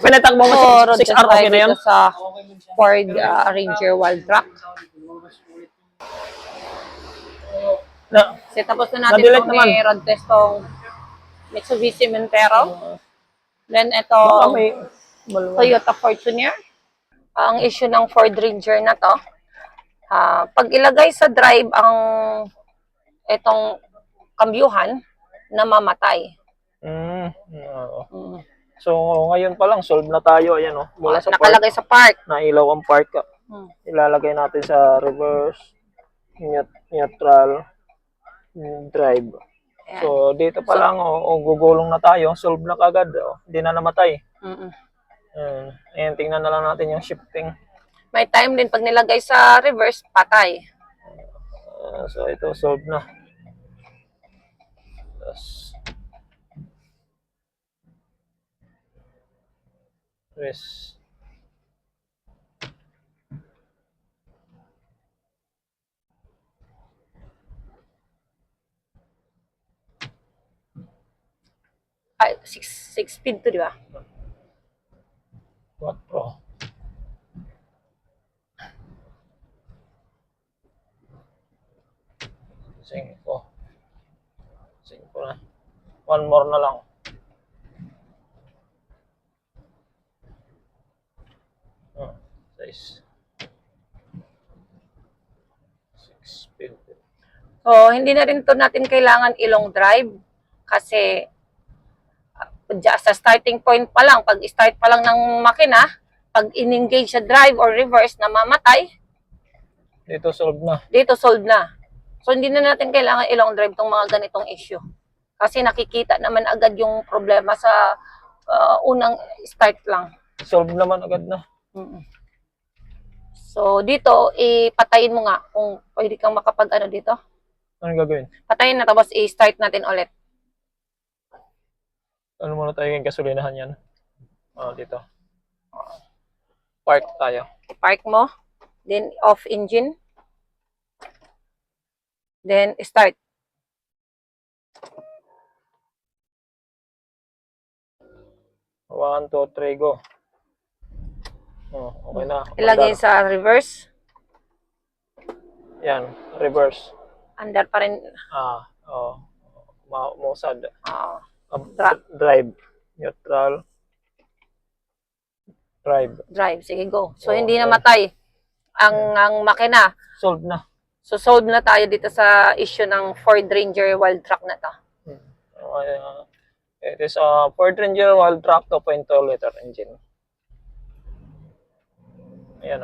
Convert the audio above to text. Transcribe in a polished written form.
Pinatakbo mo So, road 6R, test tayo okay na yun? dito sa Ford Ranger Wild Track. Kasi tapos na natin Na-delete itong naman. may road test tong Mitsubishi Montero. Then ito, Baka may... Toyota Fortuner. Ang issue ng Ford Ranger na to, pag ilagay sa drive ang itong kambyuhan, namamatay. So, ngayon pa lang, solve na tayo. Ayan, oh. Mula sa Nakalagay park, sa park. nailaw ang park. Ilalagay natin sa reverse, neutral, drive. Ayan. So, dito pa lang, gugulong na tayo. Solve na kagad. Hindi na namatay. Ayan, tingnan na lang natin yung shifting. May time din pag nilagay sa reverse, patay. So, ito, solve na. Yes. Ay, 6 speed to, di ba? 4. Cinco na. One more na lang. Size. 6 speed. So, hindi na rin to natin kailangan ilong drive kasi sa starting point pa lang, pag start pa lang ng makina, pag in-engage sa drive or reverse, namamatay, Dito solve na. dito solve na. So, hindi na natin kailangan ilong drive tong mga ganitong issue. Kasi nakikita naman agad yung problema sa unang start lang. Solve naman agad na. So, dito, ipatayin mo nga kung pwede kang makapag-ano dito. Anong gagawin? Patayin na, tapos i-start natin ulit. Ano muna tayo yung gasolinahan yan? Dito. Park tayo. Park mo. Then, off engine. Then, start. One, two, three, go. Okay na. Ilagay sa reverse. Yan, reverse. Under pa rin. Mausad. Drive. Neutral. Drive. Sige, go. So, hindi namatay ang makina. Solve na. So, solve na tayo dito sa issue ng Ford Ranger Wild Track na to. It is a Ford Ranger Wild Track 2.2 liter engine. Ayan,